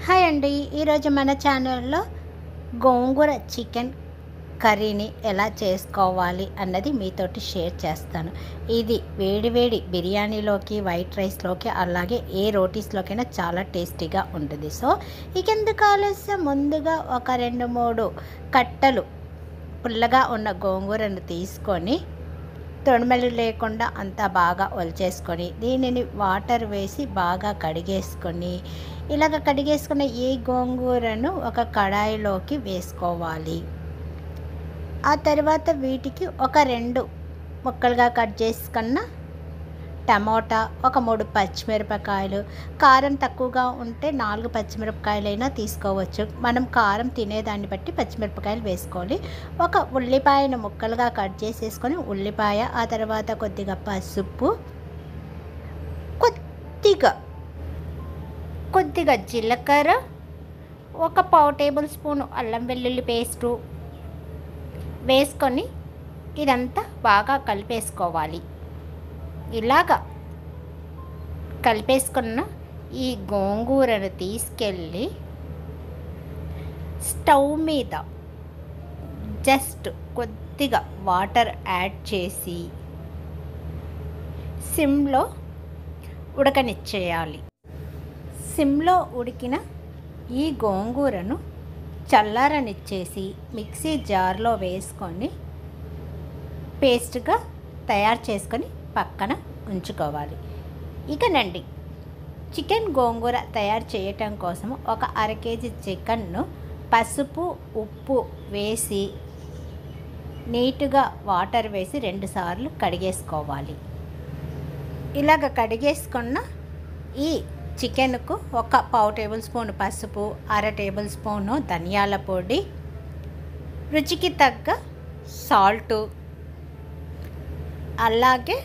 Hi అండి. ఈరోజు మన ఛానల్లో గోంగూర చికెన్ కర్రీని ఎలా చేసుకోవాలి అన్నది మీతోటి షేర్ చేస్తాను. ఇది వేడి బిర్యానీలోకి, వైట్ రైస్లోకి, అలాగే ఏ రోటీస్లోకైనా చాలా టేస్టీగా ఉంటుంది. సో ఇకెందుకు ఆలస్యం, ముందుగా ఒక 2-3 కట్టలు పుల్లగా ఉన్న గోంగూరను తీసుకొని తొడిమెలు లేకుండా అంతా బాగా ఒలిచేసుకొని, దీనిని వాటర్ వేసి బాగా కడిగేసుకొని, ఇలాగ కడిగేసుకున్న ఈ గోంగూరను ఒక కడాయిలోకి వేసుకోవాలి. ఆ తర్వాత వీటికి ఒక 2 ముక్కలుగా కట్ చేసుకున్న టమోటా, ఒక 3 పచ్చిమిరపకాయలు, కారం తక్కువగా ఉంటే 4 పచ్చిమిరపకాయలైనా తీసుకోవచ్చు. మనం కారం తినేదాన్ని బట్టి పచ్చిమిరపకాయలు వేసుకోవాలి. ఒక ఉల్లిపాయను ముక్కలుగా కట్ చేసేసుకొని ఉల్లిపాయ, ఆ తర్వాత కొద్దిగా పసుపు, కొద్దిగా జీలకర్ర, ఒక 1/2 టేబుల్ స్పూన్ అల్లం వెల్లుల్లి పేస్టు వేసుకొని ఇదంతా బాగా కలిపేసుకోవాలి. ఇలాగా కలిపేసుకున్న ఈ గోంగూరను తీసుకెళ్ళి స్టవ్ మీద జస్ట్ కొద్దిగా వాటర్ యాడ్ చేసి సిమ్లో ఉడకనిచ్చేయాలి. సిమ్లో ఉడికిన ఈ గోంగూరను చల్లారనిచ్చేసి మిక్సీ జార్లో వేసుకొని పేస్ట్గా తయారు చేసుకొని పక్కన ఉంచుకోవాలి. ఇకనండి, చికెన్ గోంగూర తయారు చేయటం కోసం ఒక 1/2 కేజీ చికెన్ను పసుపు, ఉప్పు వేసి నీట్గా వాటర్ వేసి 2 సార్లు కడిగేసుకోవాలి. ఇలాగ కడిగేసుకున్న ఈ చికెన్కు ఒక 1/2 టేబుల్ స్పూన్ పసుపు, 1/2 టేబుల్ స్పూను ధనియాల పొడి, రుచికి తగ్గ సాల్టు, అలాగే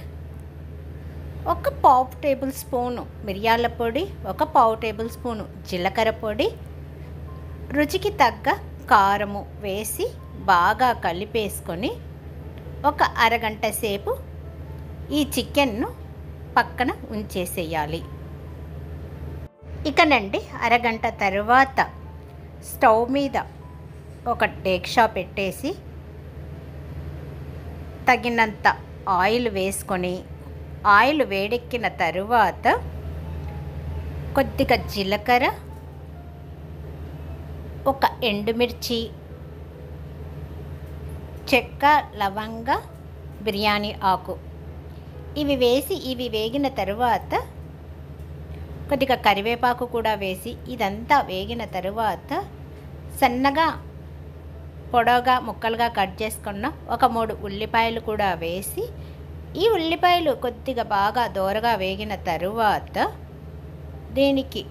ఒక 1/2 టేబుల్ స్పూను మిరియాల పొడి, ఒక 1/2 టేబుల్ స్పూను జీలకర్ర పొడి, రుచికి తగ్గ కారము వేసి బాగా కలిపేసుకొని ఒక అరగంట సేపు ఈ చికెన్ను పక్కన ఉంచేసేయాలి. ఇకనండి, అరగంట తర్వాత స్టవ్ మీద ఒక డేక్షా పెట్టేసి తగినంత ఆయిల్ వేసుకొని, ఆయిల్ వేడెక్కిన తరువాత కొద్దిగా జీలకర్ర, ఒక ఎండుమిర్చి, చెక్క, లవంగ, బిర్యానీ ఆకు ఇవి వేసి ఇవి వేగిన తరువాత కొద్దిగా కరివేపాకు కూడా వేసి ఇదంతా వేగిన తరువాత సన్నగా పొడవుగా ముక్కలుగా కట్ చేసుకున్న ఒక 3 ఉల్లిపాయలు కూడా వేసి, ఈ ఉల్లిపాయలు కొద్దిగా బాగా దోరగా వేగిన తరువాత దీనికి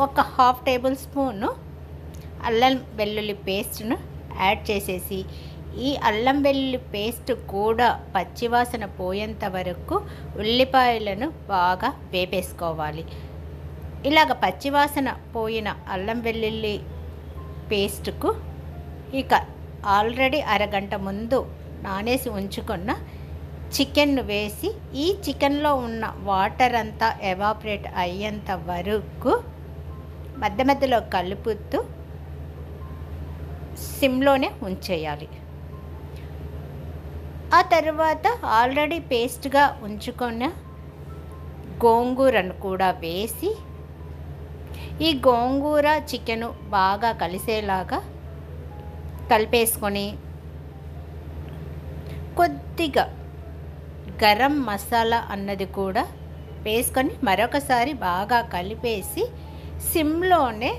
ఒక 1/2 టేబుల్ స్పూను అల్లం వెల్లుల్లి పేస్ట్ను యాడ్ చేసేసి, ఈ అల్లం వెల్లుల్లి పేస్ట్ కూడా పచ్చివాసన పోయేంత వరకు ఉల్లిపాయలను బాగా వేపేసుకోవాలి. ఇలాగ పచ్చివాసన పోయిన అల్లం వెల్లుల్లి పేస్ట్కు ఇక ఆల్రెడీ అరగంట ముందు నానేసి ఉంచుకున్న చికెన్ను వేసి, ఈ చికెన్లో ఉన్న వాటర్ అంతా ఎవాపరేట్ అయ్యేంత వరకు మధ్యలో కలుపుతూ సిమ్లోనే ఉంచేయాలి. ఆ తర్వాత ఆల్రెడీ పేస్ట్గా ఉంచుకున్న గోంగూరను కూడా వేసి ఈ గోంగూర చికెను బాగా కలిసేలాగా కలిపేసుకొని కొద్దిగా గరం మసాలా అన్నది కూడా వేసుకొని మరొకసారి బాగా కలిపేసి సిమ్లోనే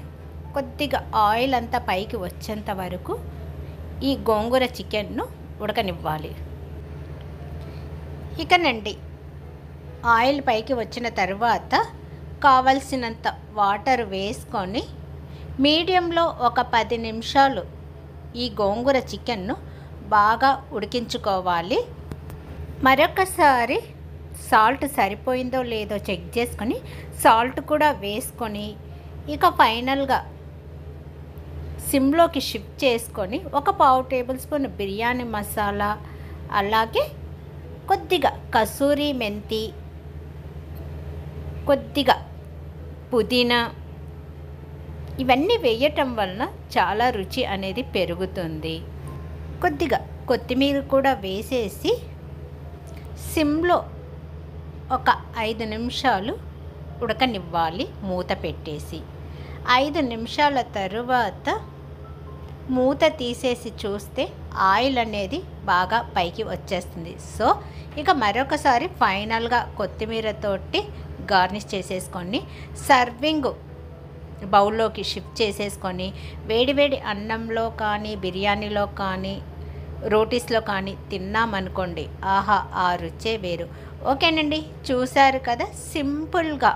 కొద్దిగా ఆయిల్ అంతా పైకి వచ్చేంత వరకు ఈ గోంగూర చికెన్ను ఉడకనివ్వాలి. ఇకనండి, ఆయిల్ పైకి వచ్చిన తర్వాత కావలసినంత వాటర్ వేసుకొని మీడియంలో ఒక 10 నిమిషాలు ఈ గోంగూర చికెన్ను బాగా ఉడికించుకోవాలి. మరొకసారి సాల్ట్ సరిపోయిందో లేదో చెక్ చేసుకొని సాల్ట్ కూడా వేసుకొని ఇక ఫైనల్గా సిమ్లోకి షిఫ్ట్ చేసుకొని ఒక 1/2 టేబుల్ స్పూన్ బిర్యానీ మసాలా, అలాగే కొద్దిగా కసూరి మెంతి, కొద్దిగా పుదీనా ఇవన్నీ వేయటం వలన చాలా రుచి అనేది పెరుగుతుంది. కొద్దిగా కొత్తిమీర కూడా వేసేసి సిమ్లో ఒక 5 నిమిషాలు ఉడకనివ్వాలి మూత పెట్టేసి. 5 నిమిషాల తరువాత మూత తీసేసి చూస్తే ఆయిల్ అనేది బాగా పైకి వచ్చేస్తుంది. సో ఇక మరొకసారి ఫైనల్గా కొత్తిమీరతోటి గార్నిష్ చేసేసుకొని సర్వింగ్ బౌల్లోకి షిఫ్ట్ చేసేసుకొని వేడివేడి అన్నంలో కానీ బిర్యానీలో కానీ రోటీస్లో కానీ తిన్నామనుకోండి, ఆహా ఆ రుచే వేరు. ఓకేనండి, చూశారు కదా సింపుల్గా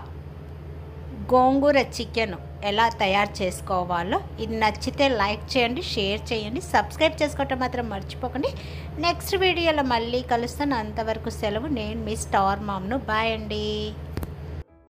గోంగూర చికెన్ ఎలా తయారు చేసుకోవాలో. ఇది నచ్చితే లైక్ చేయండి, షేర్ చేయండి, సబ్స్క్రైబ్ చేసుకోవటం మాత్రం మర్చిపోకండి. నెక్స్ట్ వీడియోలో మళ్ళీ కలుస్తాను. అంతవరకు సెలవు. నేను మీ స్టార్ మామ్ను. బాయ్ అండి.